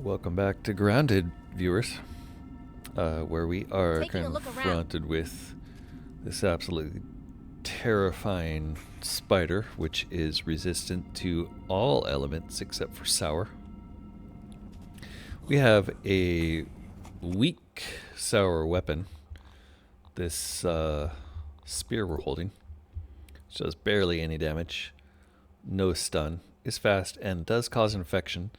Welcome back to Grounded, viewers, where we are Taking a look confronted with this absolutely terrifying spider, which is resistant to all elements except for sour. We have a weak sour weapon, this spear we're holding, which does barely any damage, no stun, is fast, and does cause infection.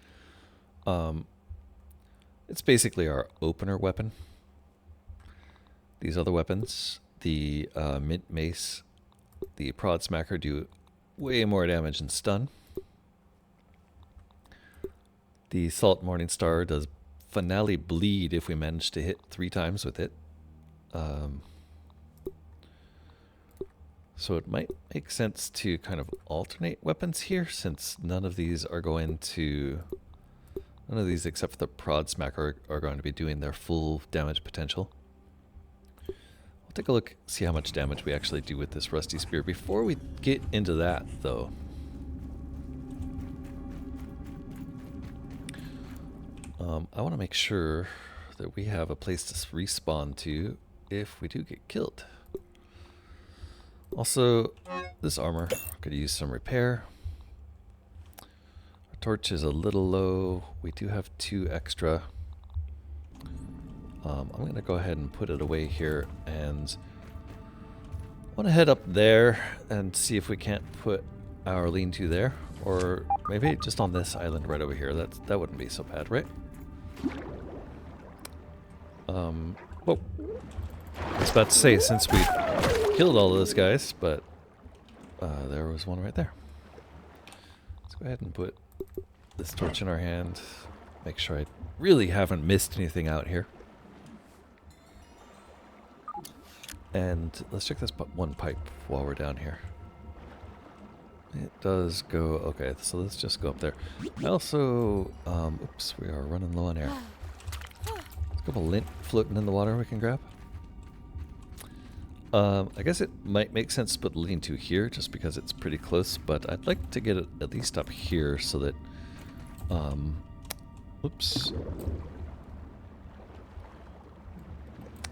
It's basically our opener weapon. These other weapons, the mint mace, the prod smacker, do way more damage than stun. The salt morning star does finale bleed if we manage to hit 3 times with it. So it might make sense to kind of alternate weapons here, since none of these except for the prod smacker are going to be doing their full damage potential. We'll take a look, see how much damage we actually do with this rusty spear. Before we get into that, though, I want to make sure that we have a place to respawn to if we do get killed. Also, this armor could use some repair. Our torch is a little low. We do have 2 extra. I'm going to go ahead and put it away here, and I want to head up there and see if we can't put our lean-to there, or maybe just on this island right over here. That wouldn't be so bad, right? Whoa. I was about to say, since we killed all those guys, but there was one right there. Let's go ahead and put this torch in our hand. Make sure I really haven't missed anything out here. And let's check this one pipe while we're down here. It does go... Okay, so let's just go up there. I also... oops, we are running low on air. There's a couple lint floating in the water we can grab. I guess it might make sense to put the lean-to here just because it's pretty close, but I'd like to get it at least up here so that... oops.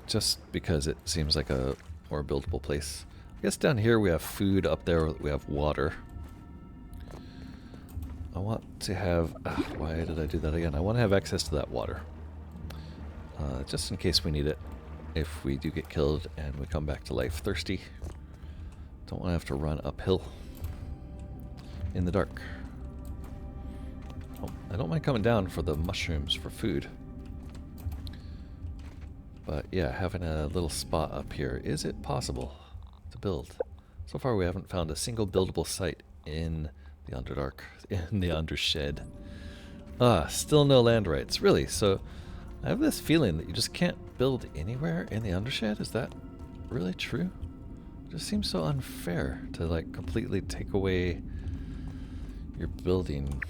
Just because it seems like a more buildable place. I guess down here we have food, up there we have water. I want to have... why did I do that again? I want to have access to that water. Just in case we need it. If we do get killed and we come back to life thirsty. Don't want to have to run uphill in the dark. Oh, I don't mind coming down for the mushrooms for food. But yeah, having a little spot up here, is it possible to build? So far we haven't found a single buildable site in the Underdark, in the Undershed. Still no land rights, really. So I have this feeling that you just can't build anywhere in the Undershed. Is that really true? It just seems so unfair to like completely take away your building.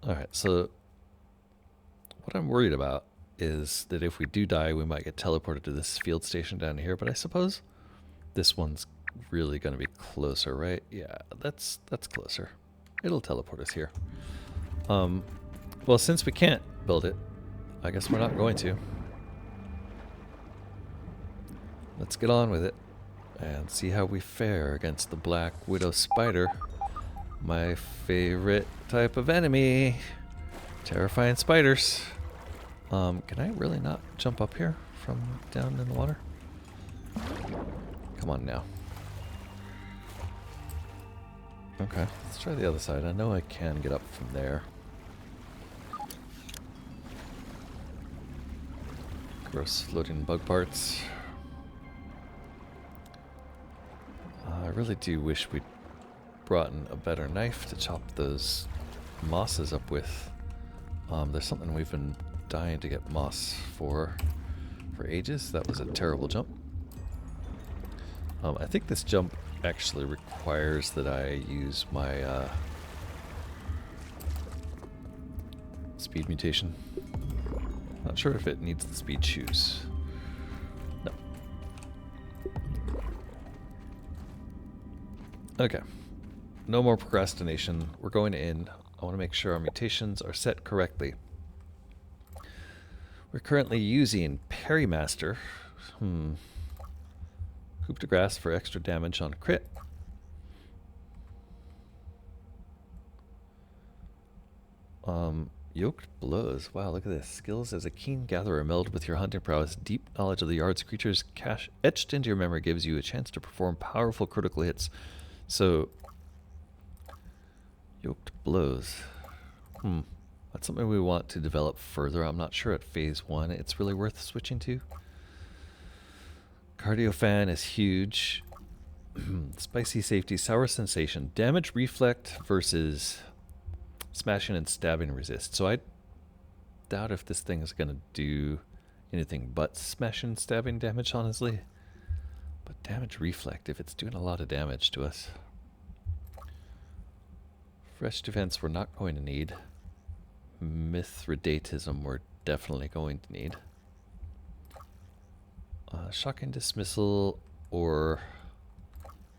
Alright, so what I'm worried about is that if we do die, we might get teleported to this field station down here, but I suppose this one's really going to be closer, right? Yeah, that's closer. It'll teleport us here. Well, since we can't build it, I guess we're not going to. Let's get on with it and see how we fare against the Black Widow Spider. My favorite type of enemy. Terrifying spiders. Can I really not jump up here from down in the water? Come on now. Okay, let's try the other side. I know I can get up from there. Gross floating bug parts. I really do wish we'd brought in a better knife to chop those mosses up with. There's something we've been dying to get moss for ages. That was a terrible jump. I think this jump actually requires that I use my speed mutation. Not sure if it needs the speed shoes. No. Okay. No more procrastination. We're going in. I want to make sure our mutations are set correctly. We're currently using Parry Master. Coup de grace for extra damage on crit. Yoked blows. Wow, look at this. Skills as a keen gatherer meld with your hunting prowess. Deep knowledge of the yard's creatures etched into your memory gives you a chance to perform powerful critical hits. So, yoked blows. That's something we want to develop further. I'm not sure at phase 1 it's really worth switching to. Cardio fan is huge. Spicy safety, sour sensation. Damage reflect versus smashing and stabbing resist. So I doubt if this thing is going to do anything but smashing and stabbing damage, honestly. But damage reflect, if it's doing a lot of damage to us. Fresh defense we're not going to need. Mithridatism we're definitely going to need. Shocking dismissal or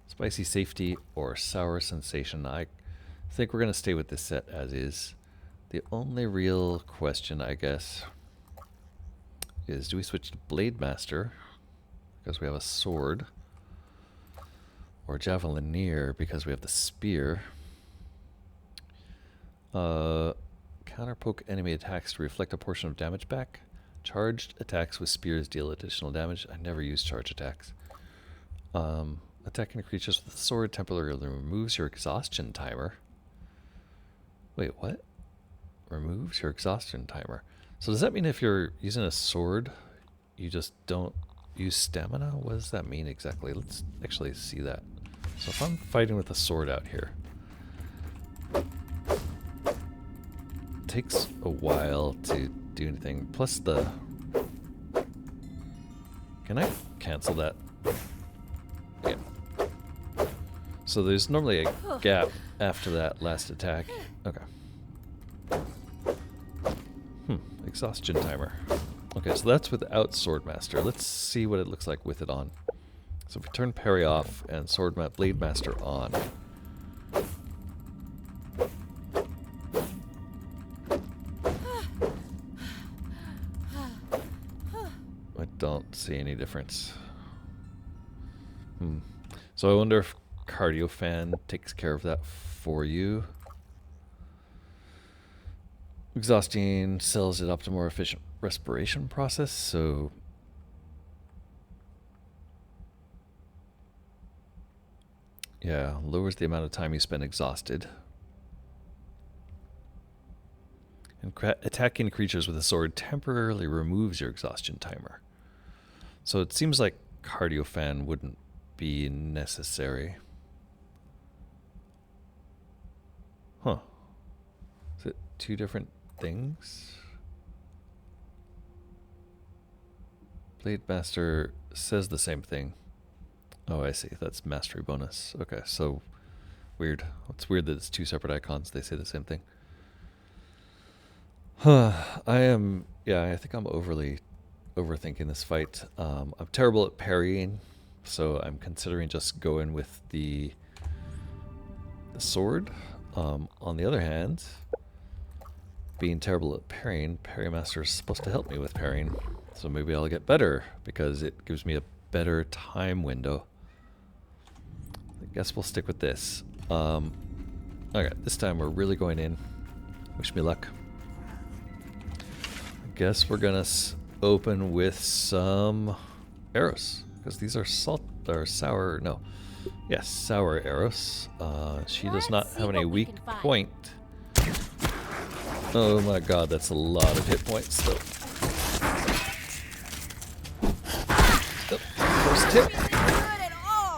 spicy safety or sour sensation. I think we're going to stay with this set as is. The only real question, I guess, is do we switch to Blade Master because we have a sword, or Javelineer because we have the spear? Counterpoke enemy attacks to reflect a portion of damage back. Charged attacks with spears deal additional damage. I never use charge attacks. Attacking creatures with the sword temporarily removes your exhaustion timer. Wait, what? Removes your exhaustion timer. So does that mean if you're using a sword, you just don't use stamina? What does that mean exactly? Let's actually see that. So if I'm fighting with a sword out here, it takes a while to do anything. Plus the... Can I cancel that? Yeah. So there's normally a gap after that last attack. Okay. Exhaustion timer. Okay, so that's without Swordmaster. Let's see what it looks like with it on. So if we turn parry off and Blade Master on. I don't see any difference. So I wonder if Cardio Fan takes care of that for you. Exhausting sells it up to more efficient respiration process, so yeah, lowers the amount of time you spend exhausted. And attacking creatures with a sword temporarily removes your exhaustion timer. So it seems like Cardio Fan wouldn't be necessary. Huh. Is it two different things? Blade Master says the same thing. Oh, I see. That's mastery bonus. Okay, so weird. It's weird that it's two separate icons. They say the same thing. Huh. I think I'm overthinking this fight. I'm terrible at parrying, so I'm considering just going with the sword. On the other hand, being terrible at parrying, Parry Master is supposed to help me with parrying. So maybe I'll get better because it gives me a better time window. I guess we'll stick with this. Okay, this time we're really going in. Wish me luck. I guess we're gonna open with some arrows because these are sour arrows. She does not have any weak point. Oh my god, that's a lot of hit points though. First hit.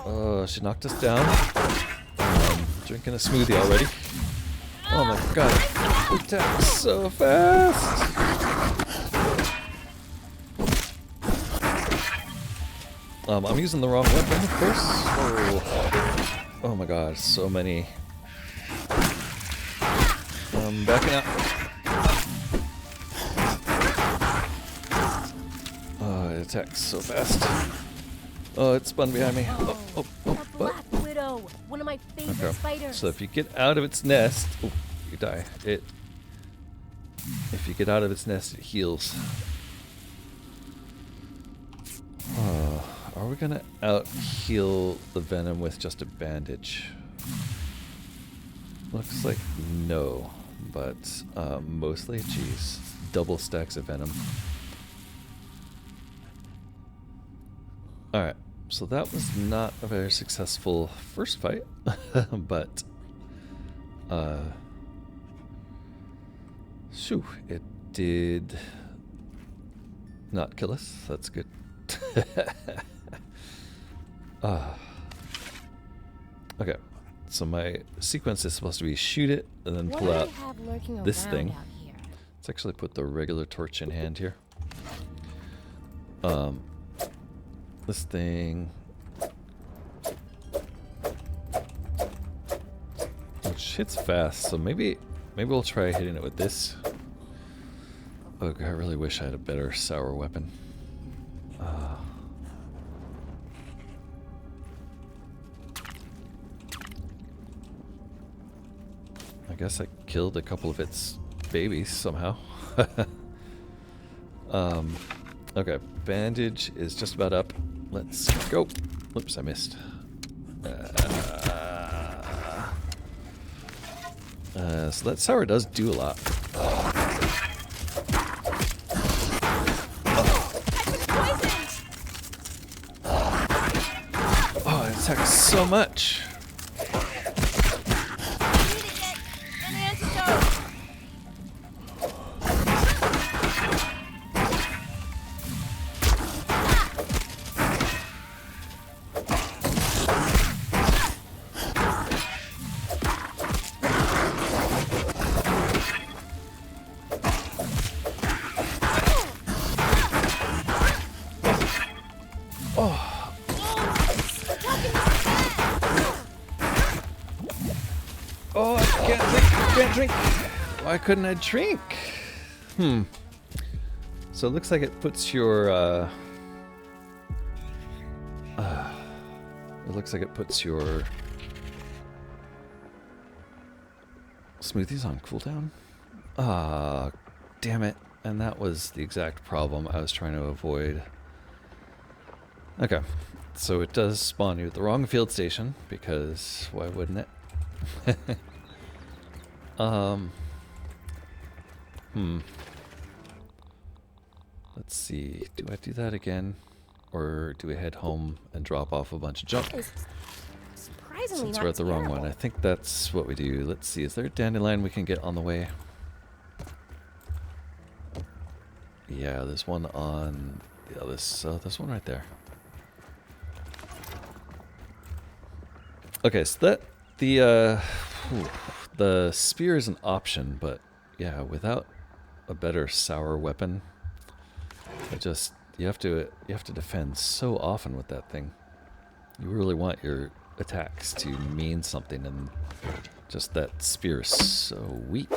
Oh, she knocked us down. Drinking a smoothie already. Oh my god, attacks so fast. I'm using the wrong weapon, of course. Oh my god, so many. I'm backing up. Oh, it attacks so fast. Oh, it spun behind me. Oh, what? Widow, one of my favorite spiders. So if you get out of its nest, you die. If you get out of its nest, it heals. Are we gonna out heal the venom with just a bandage? Looks like no, but mostly, geez, double stacks of venom. Alright, so that was not a very successful first fight, but shoo, it did not kill us. That's good. Okay, so my sequence is supposed to be shoot it and then pull out this thing. Let's actually put the regular torch in hand here. This thing, which hits fast, so maybe we'll try hitting it with this. Oh, I really wish I had a better sour weapon. I guess I killed a couple of its babies somehow. Okay, bandage is just about up. Let's go. Whoops, I missed. So that sour does do a lot. Oh, it attacks so much. Oh, I can't drink. Why couldn't I drink? So it looks like it puts your smoothies on cooldown. Ah, damn it. And that was the exact problem I was trying to avoid. Okay. So it does spawn you at the wrong field station, because why wouldn't it? Let's see. Do I do that again? Or do we head home and drop off a bunch of junk? Since we're at the wrong one. I think that's what we do. Let's see. Is there a dandelion we can get on the way? Yeah, there's one on... Yeah, this one right there. Okay, so that... The spear is an option, but yeah, without a better sour weapon, you have to defend so often with that thing. You really want your attacks to mean something, and just that spear is so weak.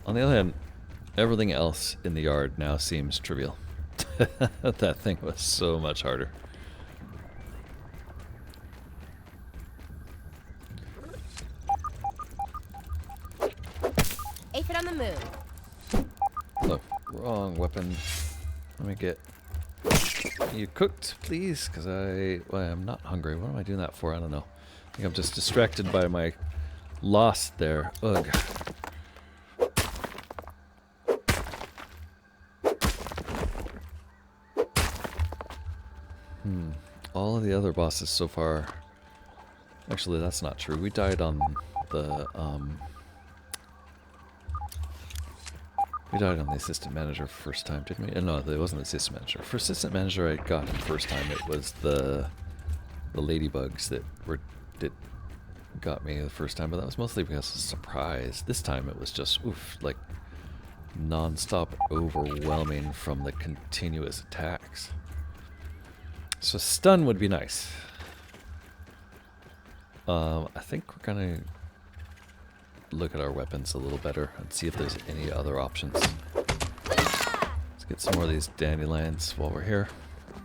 On the other hand, everything else in the yard now seems trivial. That thing was so much harder. Aphid on the move. Oh, wrong weapon. Let me get you cooked, please, because I'm not hungry. What am I doing that for? I don't know. I think I'm just distracted by my loss there. Ugh. All of the other bosses so far... Actually, that's not true. We died on the, We died on the assistant manager first time, didn't we? No, it wasn't the assistant manager. For assistant manager, I got him first time. It was the ladybugs that got me the first time, but that was mostly because of surprise. This time it was just, oof, like non-stop overwhelming from the continuous attacks. So stun would be nice. I think we're gonna look at our weapons a little better and see if there's any other options. Let's get some more of these dandelions while we're here.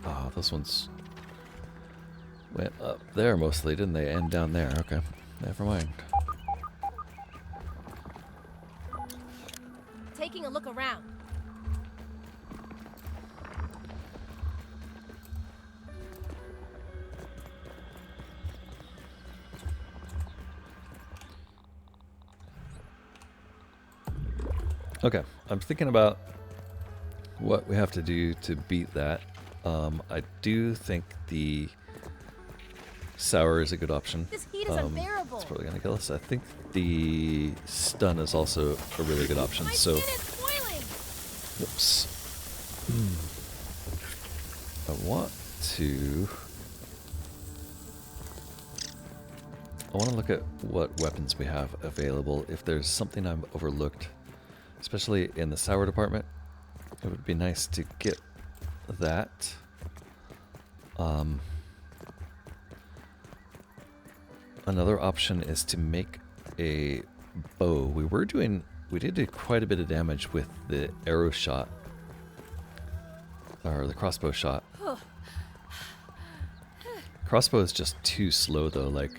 Oh, those ones went up there mostly, didn't they? And down there. Okay, never mind. Okay, I'm thinking about what we have to do to beat that. I do think the sour is a good option. This heat is It's unbearable. probably gonna kill us. I think the stun is also a really good option. My So, skin is boiling. whoops. I want to. I want to look at what weapons we have available. If there's something I've overlooked, especially in the sour department, it would be nice to get that. Another option is to make a bow. We did do quite a bit of damage with the arrow shot, or the crossbow shot. Crossbow is just too slow though, like,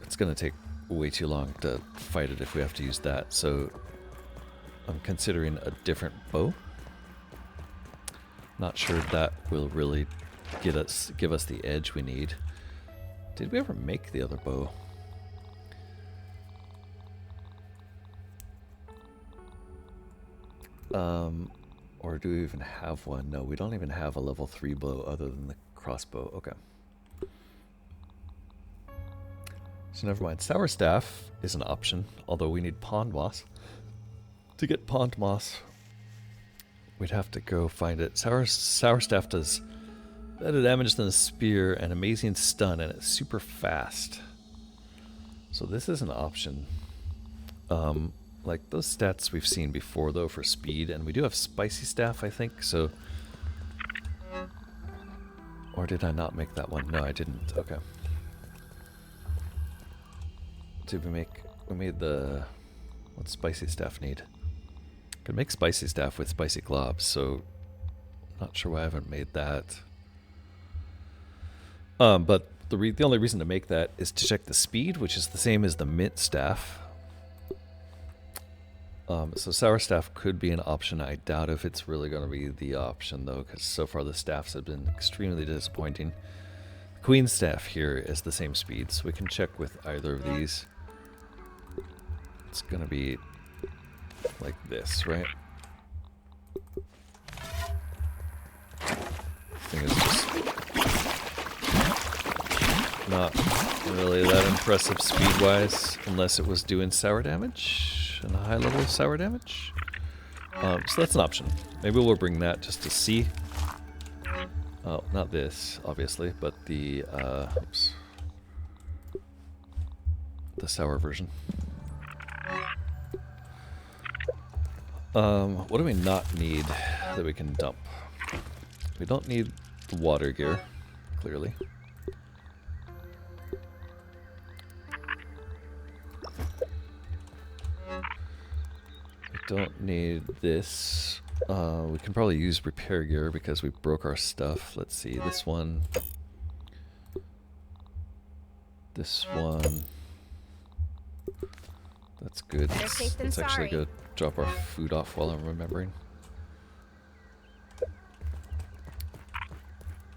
it's gonna take way too long to fight it if we have to use that, so I'm considering a different bow. Not sure that will really give us the edge we need. Did we ever make the other bow? Or do we even have one? No, we don't even have a level 3 bow other than the crossbow. Okay. So never mind. Sour Staff is an option, although we need Pond Moss. To get Pond Moss, we'd have to go find it. Sour Staff does better damage than a spear and amazing stun, and it's super fast. So this is an option. Like those stats we've seen before though for speed, and we do have Spicy Staff, I think, so... Or did I not make that one? No, I didn't. Okay. Did we make... We made the... What's Spicy Staff need? Could make Spicy Staff with Spicy Globs, so... Not sure why I haven't made that. But the only reason to make that is to check the speed, which is the same as the Mint Staff. So Sour Staff could be an option. I doubt if it's really going to be the option, though, because so far the staffs have been extremely disappointing. Queen Staff here is the same speed, so we can check with either of these. It's going to be like this, right? Thing is just not really that impressive speed-wise, unless it was doing sour damage. And a high level of sour damage. So that's an option. Maybe we'll bring that just to see. Oh, not this, obviously, but the oops, the sour version. What do we not need that we can dump? We don't need the water gear, clearly. Don't need this. We can probably use repair gear because we broke our stuff. Let's see, this one. This one. That's good. Let's actually go drop our food off while I'm remembering.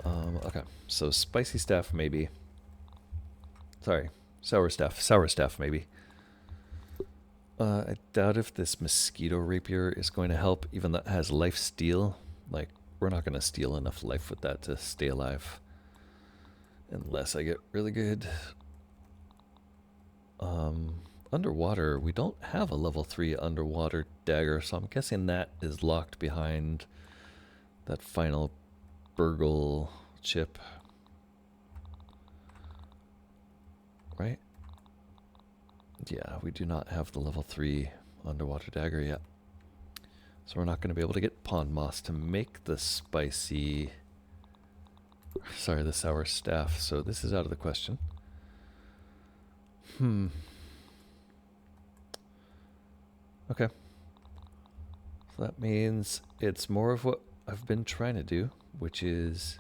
Okay, so Spicy Staff maybe. Sorry, Sour Staff. Sour Staff maybe. I doubt if this Mosquito Rapier is going to help, even though it has life steal. Like, we're not going to steal enough life with that to stay alive. Unless I get really good. Underwater, we don't have a level 3 underwater dagger, so I'm guessing that is locked behind that final burgle chip. Right? Yeah, we do not have the level 3 underwater dagger yet. So we're not going to be able to get Pond Moss to make the spicy... Sorry, the sour staff. So this is out of the question. Okay. So that means it's more of what I've been trying to do, which is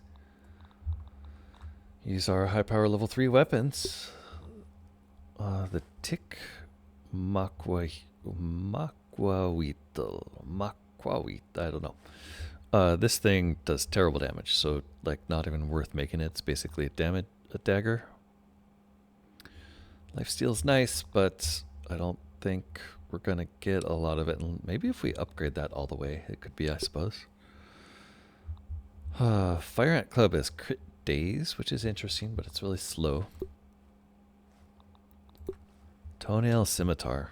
use our high power level 3 weapons. The Tick Makwawit, I don't know. This thing does terrible damage, so like not even worth making it. It's basically a dagger. Lifesteal's nice, but I don't think we're gonna get a lot of it, and maybe if we upgrade that all the way, it could be, I suppose. Fire Ant Club has crit days, which is interesting, but it's really slow. Toenail Scimitar.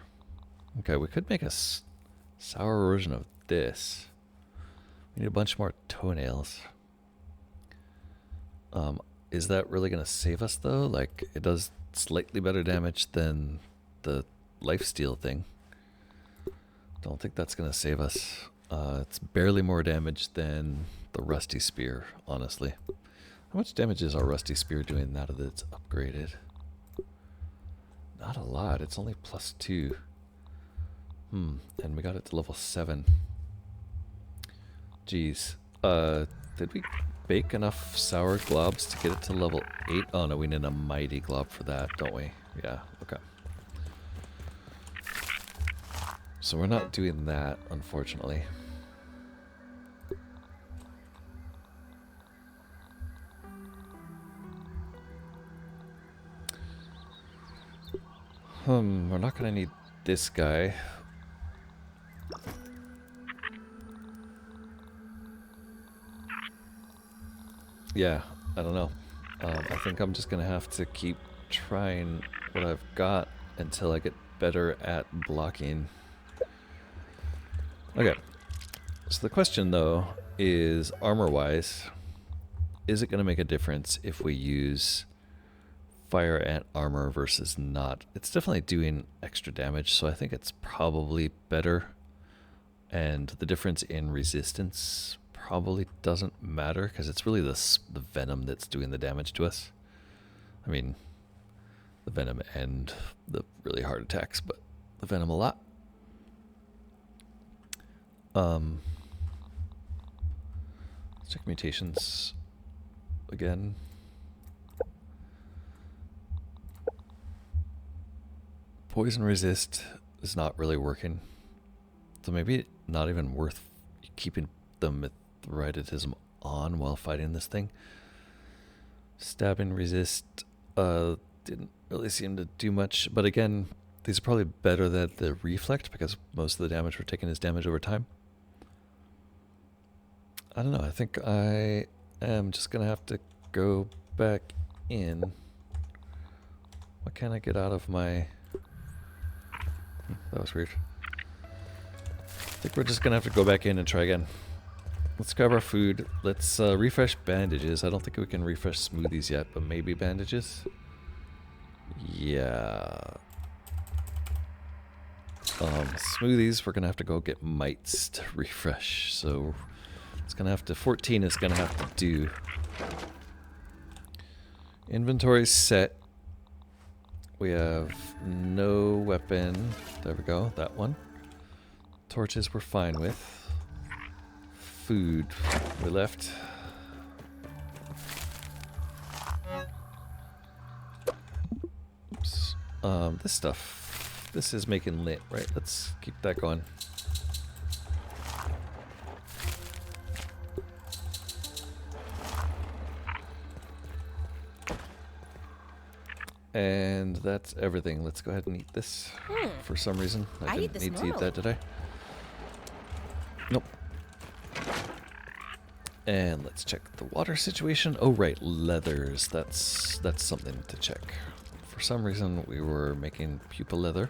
Okay, we could make a sour version of this. We need a bunch more toenails. Is that really going to save us, though? Like, it does slightly better damage than the lifesteal thing. Don't think that's going to save us. It's barely more damage than the Rusty Spear, honestly. How much damage is our Rusty Spear doing now that it's upgraded? Not a lot. It's only +2. And we got it to level 7. Jeez. Did we bake enough sour globs to get it to level 8? Oh no, we need a mighty glob for that, don't we? Yeah, okay. So we're not doing that, unfortunately. We're not gonna need this guy. Yeah, I don't know. I think I'm just gonna have to keep trying what I've got until I get better at blocking. Okay. So the question, though, is armor-wise, is it gonna make a difference if we use Fire Ant armor versus not? It's definitely doing extra damage, so I think it's probably better. And the difference in resistance probably doesn't matter, because it's really the venom that's doing the damage to us. I mean, the venom and the really hard attacks, but the venom a lot. Let's check mutations again. Poison resist is not really working, so maybe not even worth keeping the Mithridatism on while fighting this thing. Stabbing resist didn't really seem to do much, but again, these are probably better than the reflect because most of the damage we're taking is damage over time. I don't know, I think I am just gonna have to go back in. What can I get out of my... That was weird. I think we're just gonna have to go back in and try again. Let's grab our food. Let's refresh bandages. I don't think we can refresh smoothies yet, but maybe bandages? Yeah. Smoothies, we're gonna have to go get mites to refresh, so it's gonna have to... 14 is gonna have to do. Inventory's set. We have no weapon. There we go, that one. Torches we're fine with. Food we left. Oops. This stuff. This is making lit, right? Let's keep that going. And that's everything. Let's go ahead and eat this. For some reason, I didn't need to eat that, did I? Nope. And let's check the water situation. Oh right, leathers. That's something to check. For some reason, we were making pupa leather.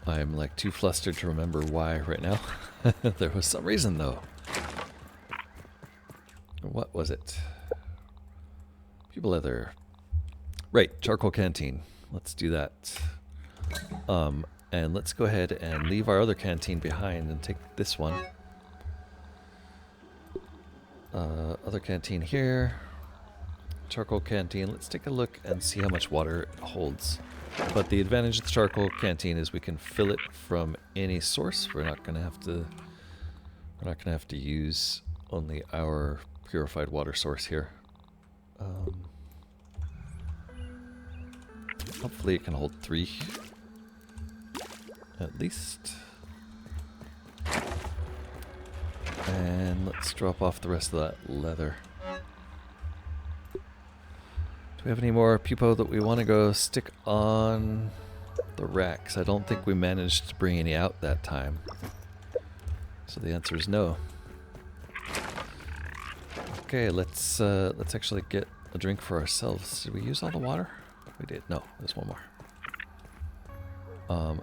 I'm like too flustered to remember why right now. There was some reason though. What was it? Pupa leather. Right, charcoal canteen. Let's do that. And let's go ahead and leave our other canteen behind and take this one. Other canteen here. Charcoal canteen. Let's take a look and see how much water it holds. But the advantage of the charcoal canteen is we can fill it from any source. We're not gonna have to use only our purified water source here. Hopefully it can hold 3. At least. And let's drop off the rest of that leather. Do we have any more pupo that we want to go stick on the racks? I don't think we managed to bring any out that time. So the answer is no. Okay, let's actually get a drink for ourselves. Did we use all the water? We did. No, there's one more.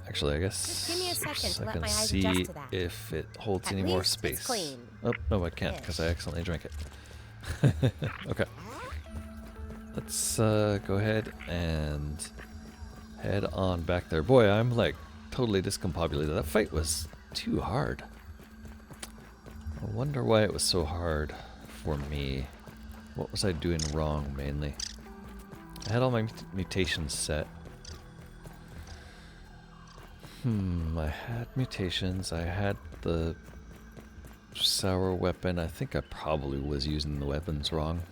Actually, I guess Just give me a second to I let can my eyes see adjust to that. if it holds At any more least space. it's clean. Oh, no, I can't because I accidentally drank it. Okay. Let's go ahead and head on back there. Boy, I'm like totally discombobulated. That fight was too hard. I wonder why it was so hard for me. What was I doing wrong, mainly? I had all my mutations set. I had mutations. I had the sour weapon. I think I probably was using the weapons wrong.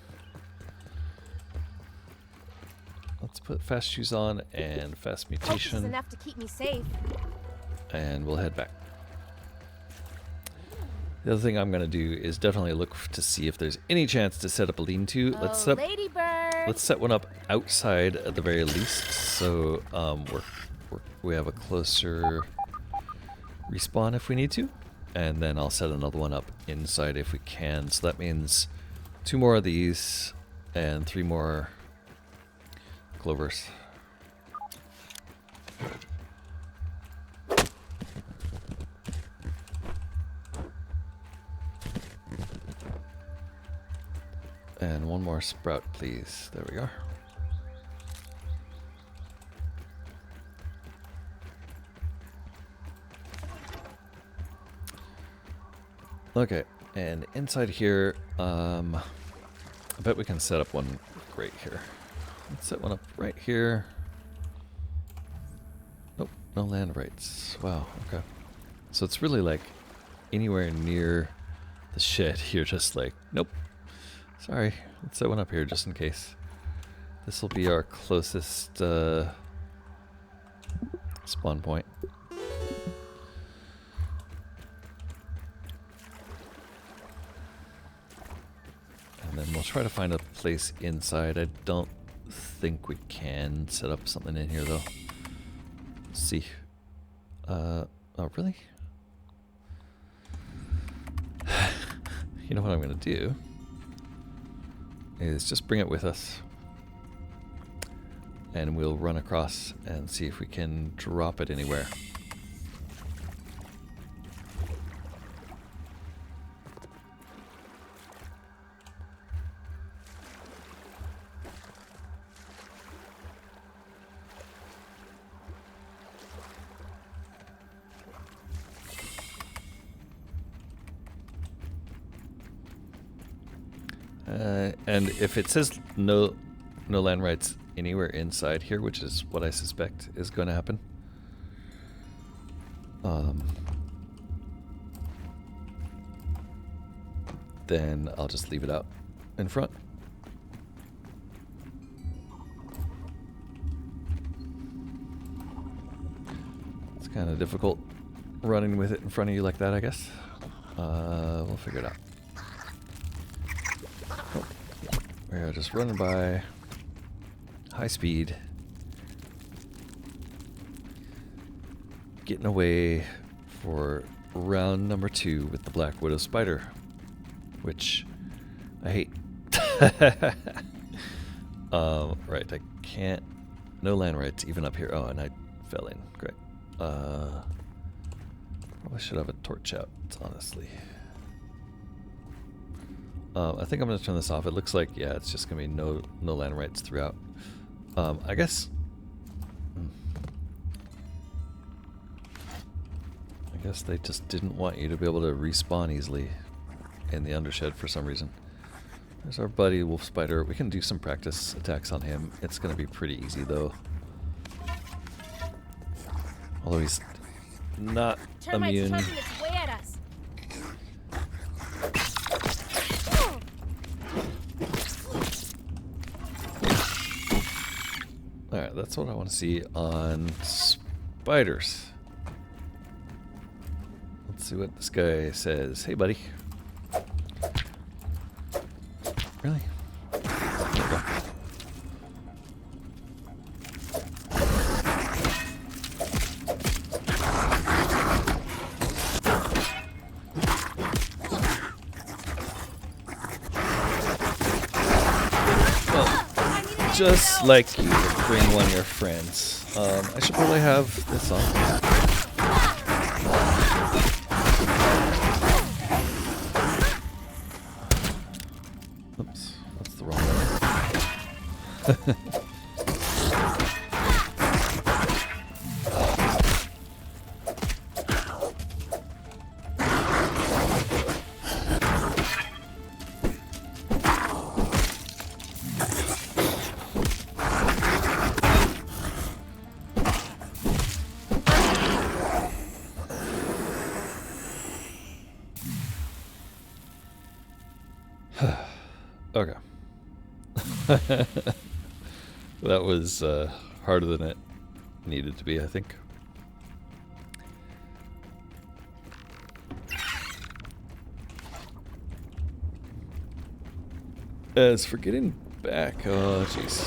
Let's put fast shoes on and fast Hope this is mutation, enough to keep me safe. and we'll head back. The other thing I'm going to do is definitely look to see if there's any chance to set up a lean-to. Oh, ladybird! Let's set one up outside at the very least, so we have a closer respawn if we need to, and then I'll set another one up inside if we can. So that means 2 more of these and 3 more clovers. And 1 more sprout, please. There we are. Okay, and inside here, I bet we can set up one right here. Let's set one up right here. Nope, no land rights. Wow, okay. So it's really like anywhere near the shed, you're just like, nope. Sorry, let's set one up here just in case. This will be our closest spawn point. And then we'll try to find a place inside. I don't think we can set up something in here though. Let's see. Oh really? You know what I'm gonna do is just bring it with us, and we'll run across and see if we can drop it anywhere. And if it says no land rights anywhere inside here, which is what I suspect is going to happen, then I'll just leave it out in front. It's kind of difficult running with it in front of you like that, I guess. We'll figure it out. Oh, we're just running by high speed, getting away for round number 2 with the Black Widow spider, which I hate. Right, I can't. No land rights even up here. Oh, and I fell in. Great. Probably should have a torch out, honestly. I think I'm going to turn this off. It looks like, yeah, it's just going to be no land rights throughout. I guess they just didn't want you to be able to respawn easily in the undershed for some reason. There's our buddy Wolf Spider. We can do some practice attacks on him. It's going to be pretty easy though. Although he's not immune. Termites its way at us. Alright, that's what I want to see on spiders. Let's see what this guy says. Hey, buddy. Really? Okay. just like you to bring one of your friends. I should probably have this on. Oops, that's the wrong one. Okay. That was harder than it needed to be, I think. As for getting back, oh jeez.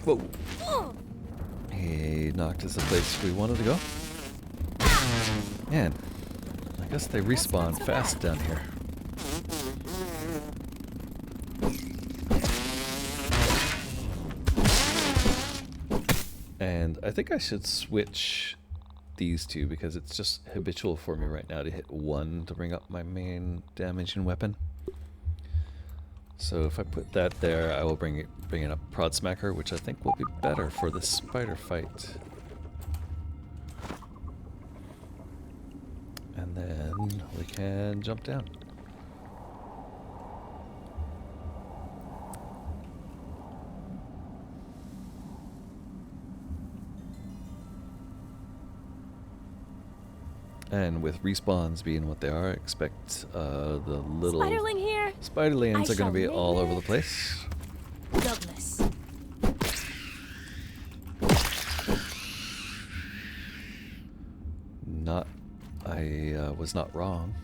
Whoa. He knocked us the place we wanted to go. Man, I guess they respawn fast down here. And I think I should switch these two because it's just habitual for me right now to hit 1 to bring up my main damaging weapon. So if I put that there, I will bring in a Prod Smacker, which I think will be better for the spider fight. And then we can jump down. And with respawns being what they are, I expect the little Spiderling here. Spiderlings are going to be all over the place. Douglas. I was not wrong.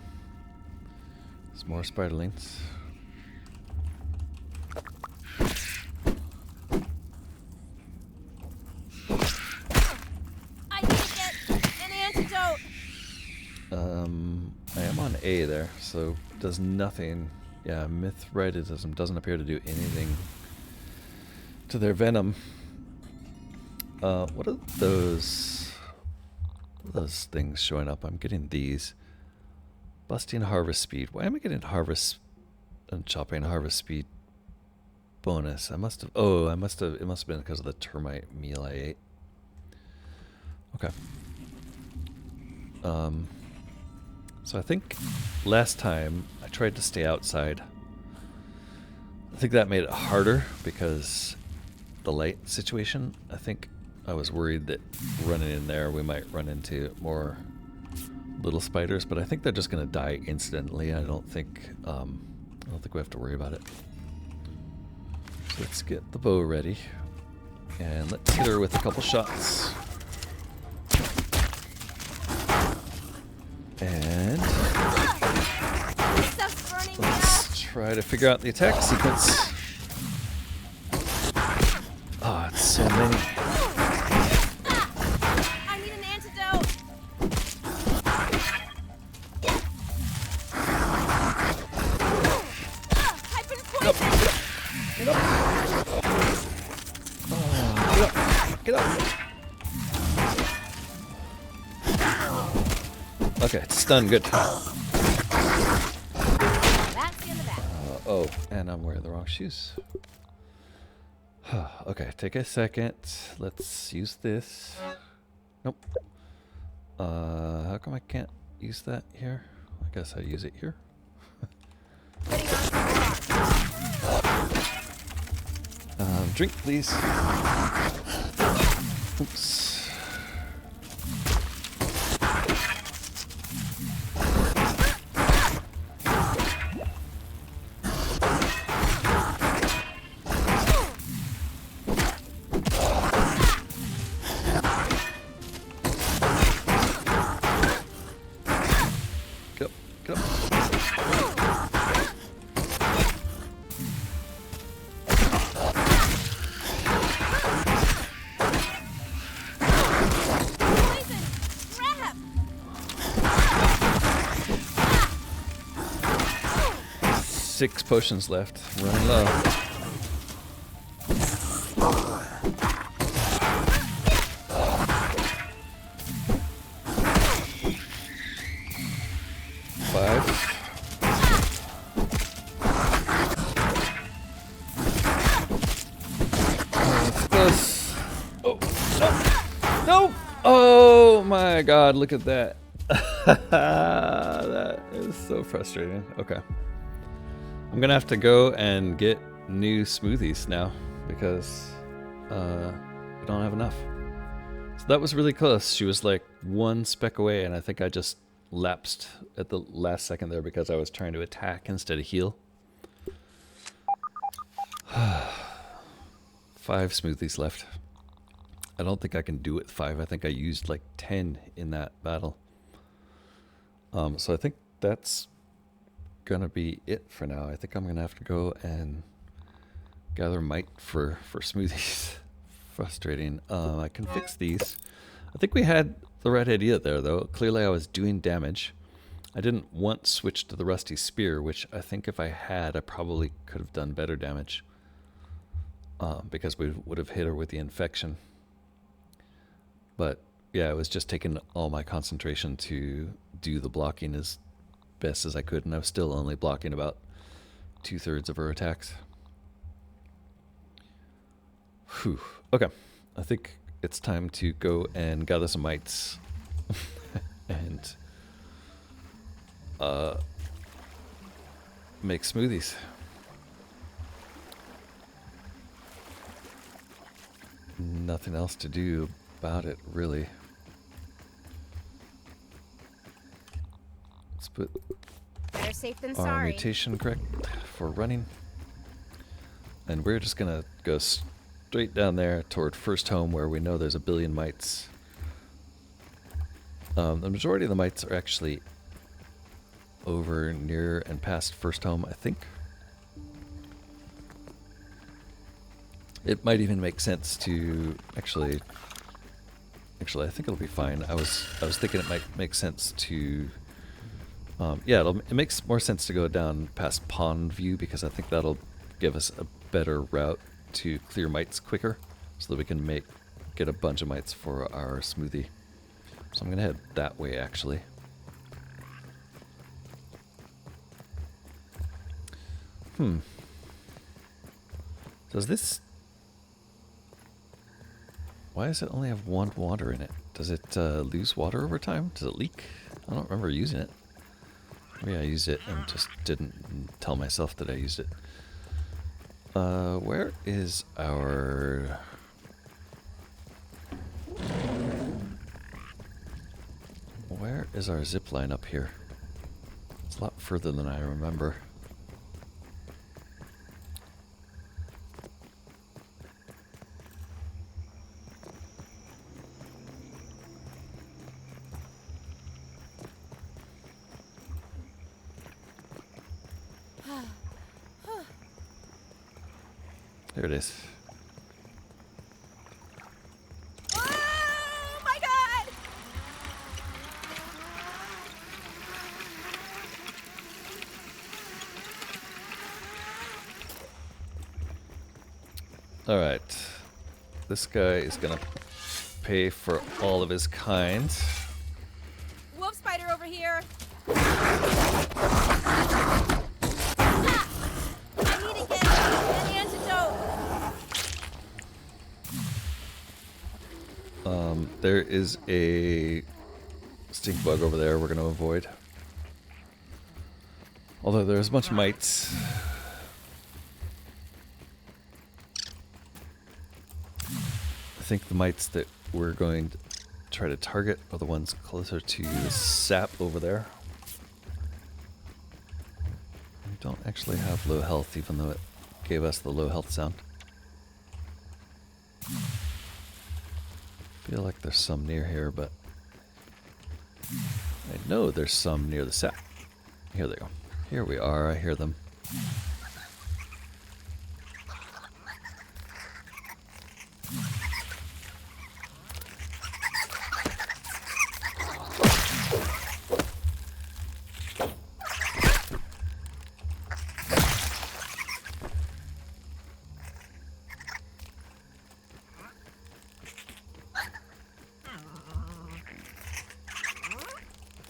There's more spiderlings. I need to get an antidote. I am on A there, so does nothing. Yeah, Mithridatism doesn't appear to do anything to their venom. What are those things showing up? I'm getting these. Busting harvest speed. Why am I getting harvest and chopping harvest speed bonus? It must have been because of the termite meal I ate. Okay. So I think last time I tried to stay outside. I think that made it harder because the light situation. I think I was worried that running in there we might run into more little spiders, but I think they're just going to die instantly. I don't think we have to worry about it. So let's get the bow ready and let's hit her with a couple shots. And let's try to figure out the attack sequence. Oh, it's so many. I need an antidote. I've been poisoned. Get up. Oh, get up. Get up. Okay, it's stunned. Good. That's the end of that. Oh, and I'm wearing the wrong shoes. Okay, take a second. Let's use this. Nope. How come I can't use that here? I guess I use it here. Drink, please. Oops. Get up. 6 potions left. Running low. No! Oh my god, look at that. That is so frustrating. Okay. I'm gonna have to go and get new smoothies now because we don't have enough. So that was really close. She was like 1 speck away, and I think I just lapsed at the last second there because I was trying to attack instead of heal. 5 smoothies left. I don't think I can do it 5. I think I used like 10 in that battle. So I think that's gonna be it for now. I think I'm gonna have to go and gather might for smoothies. Frustrating. I can fix these. I think we had the right idea there, though. Clearly I was doing damage. I didn't once switch to the rusty spear, which I think if I had, I probably could have done better damage. Because we would have hit her with the infection. But yeah, it was just taking all my concentration to do the blocking as best as I could, and I was still only blocking about 2/3 of her attacks. Whew. Okay, I think it's time to go and gather some mites and make smoothies. Nothing else to do about it, really. Let's put Better safe than our sorry. mutation correct for running. And we're just gonna go straight down there toward first home where we know there's a billion mites. The majority of the mites are actually over near and past first home, I think. It might even make sense to actually I think it'll be fine. I was thinking it might make sense to yeah, it makes more sense to go down past Pond View because I think that'll give us a better route to clear mites quicker so that we can get a bunch of mites for our smoothie. So I'm gonna head that way actually. Does this... Why does it only have 1 water in it? Does it lose water over time? Does it leak? I don't remember using it. Maybe I used it and just didn't tell myself that I used it. Where is our... Where is our zip line up here? It's a lot further than I remember. There it is. Oh my god! All right. This guy is gonna pay for all of his kind. Wolf spider over here. I need to get an antidote. There is a stink bug over there we're going to avoid. Although there's a bunch of mites. I think the mites that we're going to try to target are the ones closer to the sap over there. We don't actually have low health, even though it gave us the low health sound. I feel like there's some near here, but I know there's some near the sap. Here they go. Here we are. I hear them.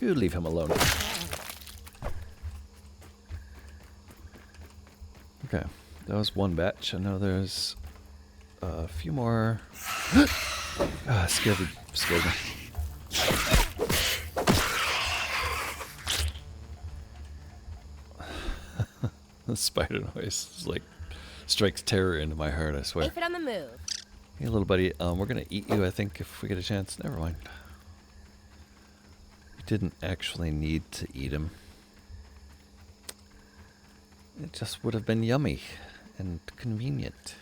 You leave him alone. Okay, that was one batch. I know there's a few more. Scared me. The spider noise is like strikes terror into my heart, I swear. Aphid on the move. Hey, little buddy, we're gonna eat you, I think, if we get a chance. Never mind. We didn't actually need to eat him. It just would have been yummy and convenient.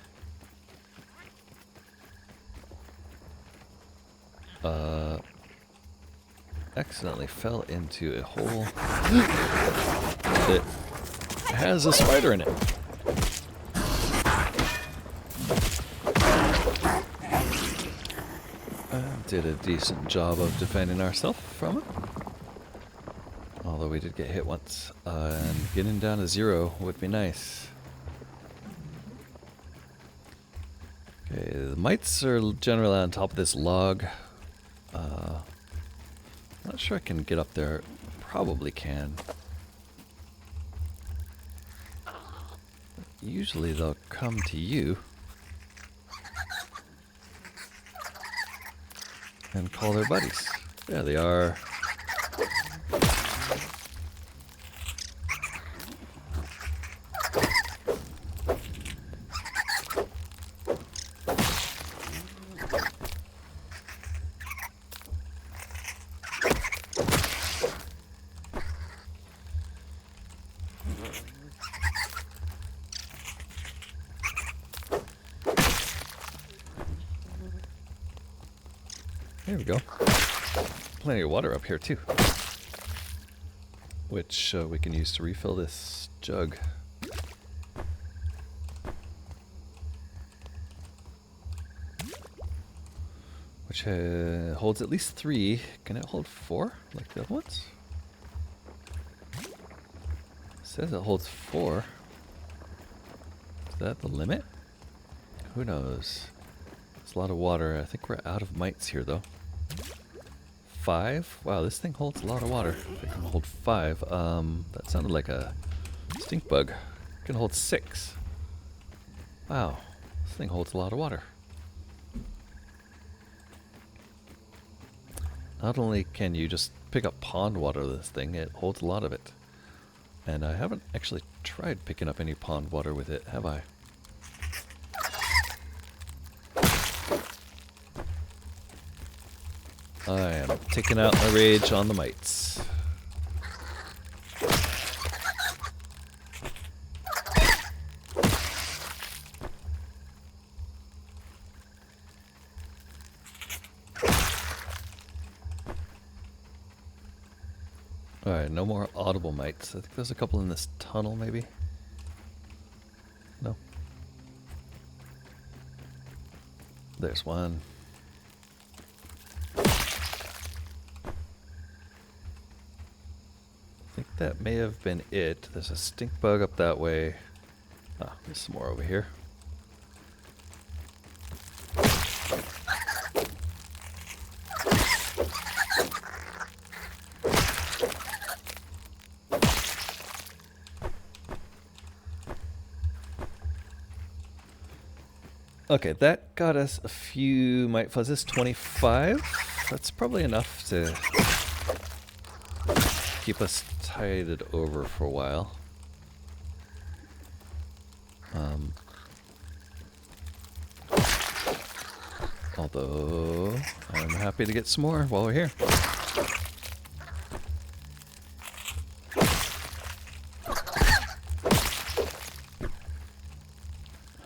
Accidentally fell into a hole that has a spider in it. Did a decent job of defending ourselves from it. Although we did get hit once. And getting down to 0 would be nice. Okay, the mites are generally on top of this log. Not sure I can get up there. Probably can. Usually they'll come to you and call their buddies. There they are. There we go. Plenty of water up here too, which we can use to refill this jug. Which holds at least 3. Can it hold 4 like the other ones? It says it holds 4. Is that the limit? Who knows? It's a lot of water. I think we're out of mites here though. 5? Wow, this thing holds a lot of water. It can hold 5. That sounded like a stink bug. It can hold 6. Wow, this thing holds a lot of water. Not only can you just pick up pond water with this thing, it holds a lot of it. And I haven't actually tried picking up any pond water with it, have I? I am taking out my rage on the mites. Alright, no more audible mites. I think there's a couple in this tunnel, maybe? No. There's one. I think that may have been it. There's a stink bug up that way. Ah, there's some more over here. Okay, that got us a few mite fuzzes. 25. That's probably enough to keep us tided over for a while. Although, I'm happy to get some more while we're here.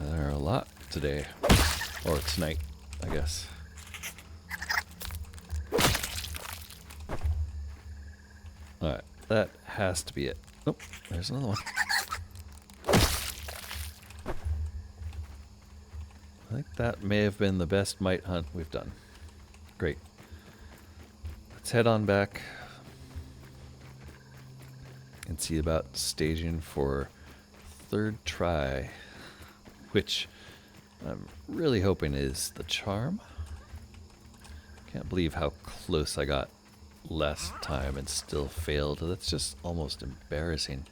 There are a lot today. Or tonight, I guess. Alright, that has to be it. Oh, there's another one. I think that may have been the best mite hunt we've done. Great. Let's head on back and see about staging for third try, which I'm really hoping is the charm. Can't believe how close I got last time and still failed. That's just almost embarrassing.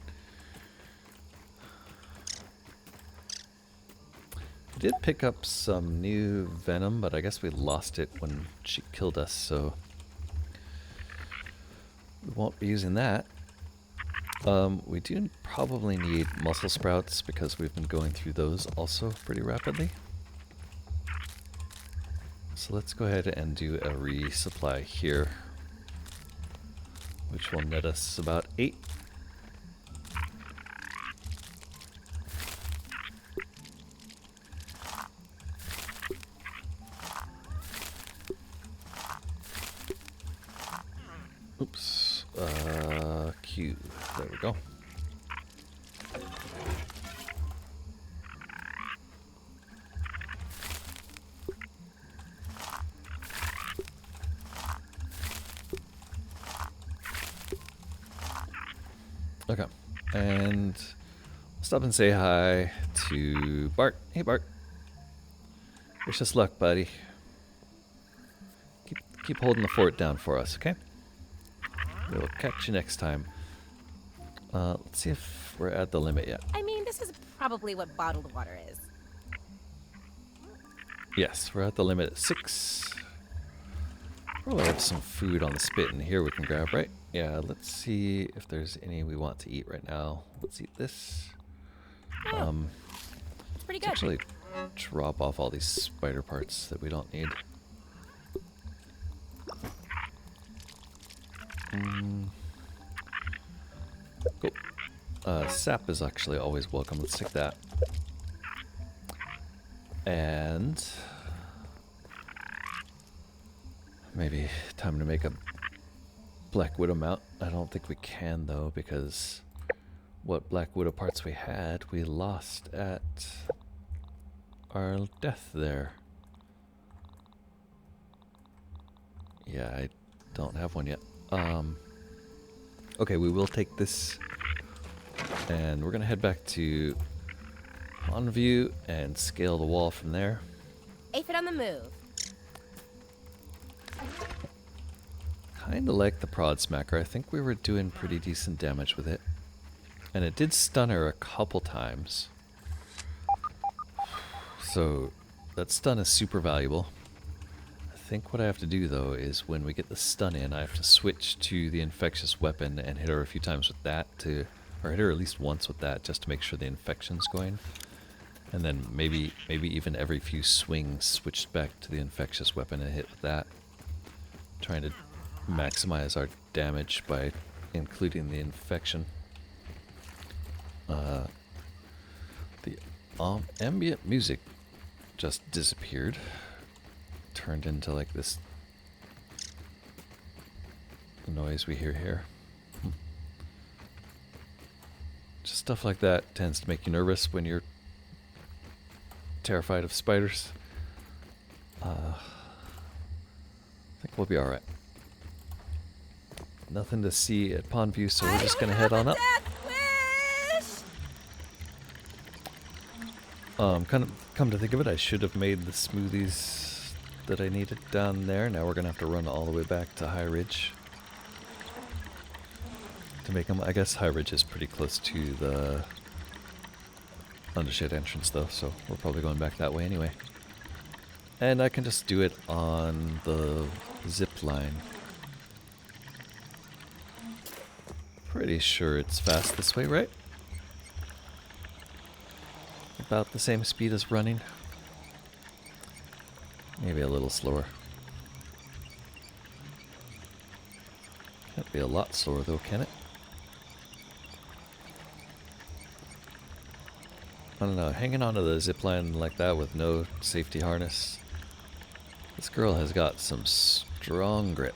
I did pick up some new venom, but I guess we lost it when she killed us, so we won't be using that. We do probably need muscle sprouts because we've been going through those also pretty rapidly. So let's go ahead and do a resupply here, which will net us about 8. Oops. Q. There we go. Okay. And stop and say hi to Bart. Hey, Bart. Wish us luck, buddy. Keep holding the fort down for us, okay? We'll catch you next time. Let's see if we're at the limit yet. I mean, this is probably what bottled water is. Yes, we're at the limit at 6. Probably have some food on the spit in here we can grab, right? Yeah, let's see if there's any we want to eat right now. Let's eat this. Oh, it's pretty good. Let's actually drop off all these spider parts that we don't need. Cool. Sap is actually always welcome. Let's take that. And maybe time to make a Black Widow mount. I don't think we can though, because what Black Widow parts we had, we lost at our death there. Yeah, I don't have one yet. Okay, we will take this, and we're gonna head back to on view and scale the wall from there. Aphid on the move. Kinda like the prod smacker. I think we were doing pretty decent damage with it. And it did stun her a couple times. So that stun is super valuable. I think what I have to do though is when we get the stun in, I have to switch to the infectious weapon and hit her a few times with that or hit her at least once with that just to make sure the infection's going. And then maybe even every few swings switched back to the infectious weapon and hit with that. Trying to maximize our damage by including the infection. The ambient music just disappeared. Turned into like this noise we hear here. Just stuff like that tends to make you nervous when you're terrified of spiders. I think we'll be alright. Nothing to see at pond view, so we're just gonna head on up. Come to think of it, I should have made the smoothies that I needed down there. Now we're gonna have to run all the way back to High Ridge to make them. I guess High Ridge is pretty close to the Undershed entrance though, so we're probably going back that way anyway. And I can just do it on the zip line. Pretty sure it's fast this way, right? About the same speed as running. Maybe a little slower. Can't be a lot slower though, can it? I don't know, hanging onto the zipline like that with no safety harness. This girl has got some strong grip.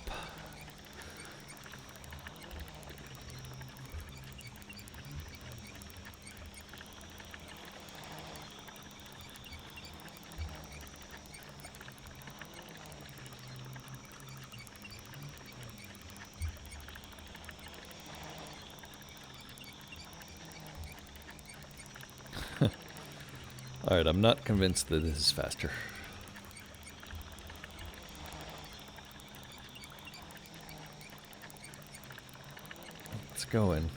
Alright, I'm not convinced that this is faster. gets going.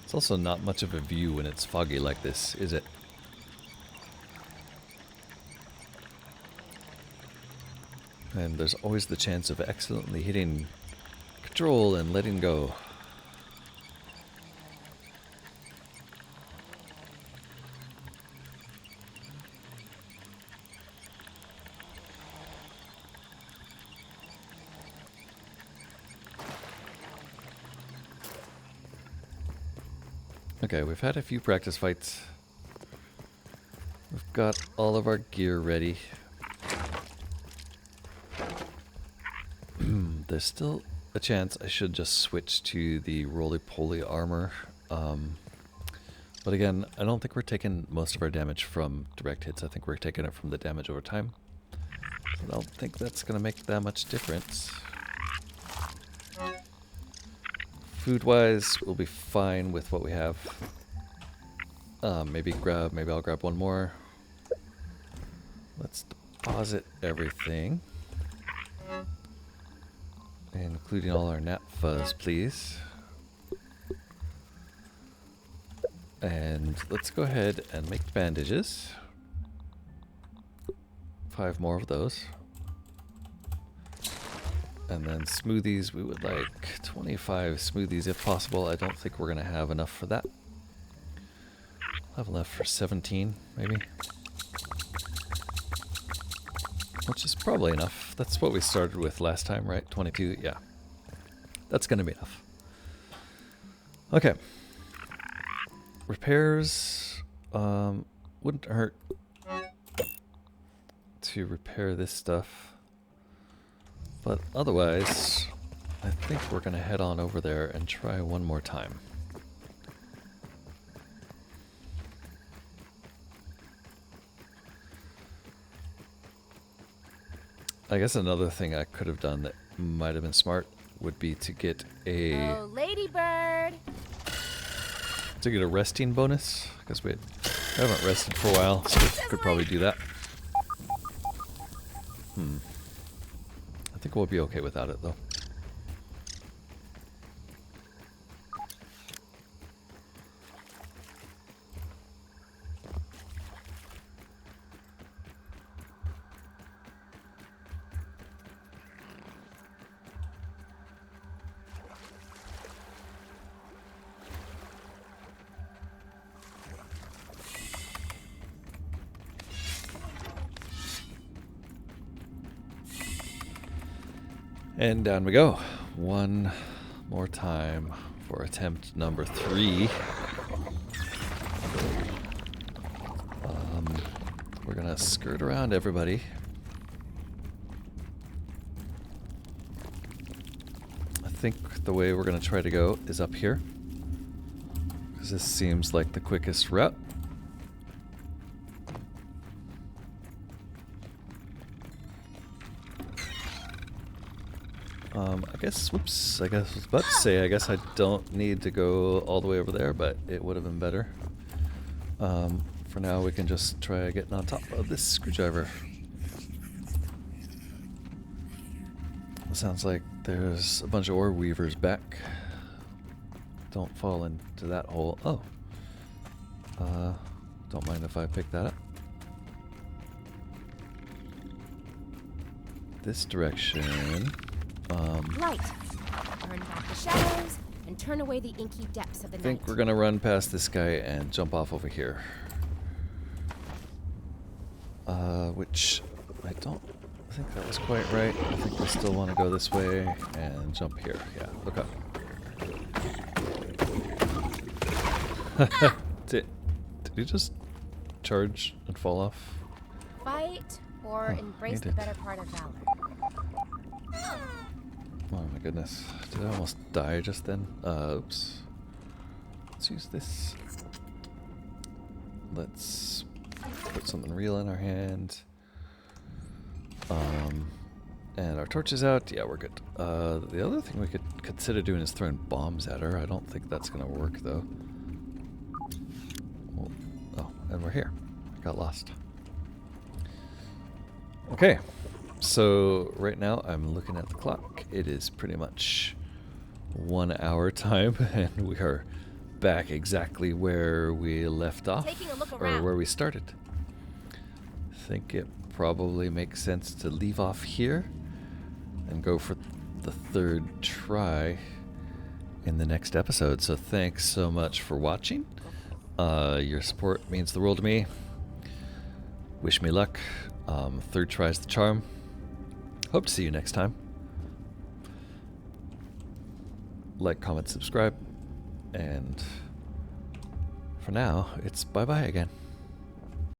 It's also not much of a view when it's foggy like this, is it? And there's always the chance of accidentally hitting control and letting go. Okay, we've had a few practice fights. We've got all of our gear ready. There's still a chance I should just switch to the roly-poly armor. But again, I don't think we're taking most of our damage from direct hits. I think we're taking it from the damage over time. So I don't think that's going to make that much difference. Food-wise, we'll be fine with what we have. Maybe I'll grab one more. Let's deposit everything, including all our nat fuzz, please. And let's go ahead and make bandages. 5 more of those. And then smoothies, we would like 25 smoothies if possible. I don't think we're going to have enough for that. I'll have enough for 17, maybe. Which is probably enough. That's what we started with last time, right? 22, yeah. That's going to be enough. Okay. Repairs, wouldn't hurt to repair this stuff. But otherwise, I think we're going to head on over there and try one more time. I guess another thing I could have done that might have been smart would be to get a... Oh, ladybird! To get a resting bonus, because we haven't rested for a while, so we could probably do that. I think we'll be okay without it, though. And down we go. One more time for attempt number 3. We're gonna skirt around everybody. I think the way we're gonna try to go is up here, because this seems like the quickest route. I guess I was about to say, I guess I don't need to go all the way over there, but it would have been better. For now, we can just try getting on top of this screwdriver. It sounds like there's a bunch of ore weavers back. Don't fall into that hole. Oh. Don't mind if I pick that up. This direction. Light. Burn back the shadows and turn away the inky depths of the night. I think we're gonna run past this guy and jump off over here. Which I don't think that was quite right. I think we still want to go this way and jump here. Yeah, okay. Did he just charge and fall off? Fight or embrace the better part of valor. Oh my goodness. Did I almost die just then? Oops. Let's use this. Let's put something real in our hand. And our torch is out. Yeah, we're good. The other thing we could consider doing is throwing bombs at her. I don't think that's going to work, though. We'll and we're here. I got lost. Okay, so right now I'm looking at the clock. It is pretty much 1 hour time, and we are back exactly where we left off, Taking a look or around. where we started. I think it probably makes sense to leave off here and go for the third try in the next episode. So thanks so much for watching. Your support means the world to me. Wish me luck. Third try's the charm. Hope to see you next time. Like, comment, subscribe. And for now, it's bye-bye again.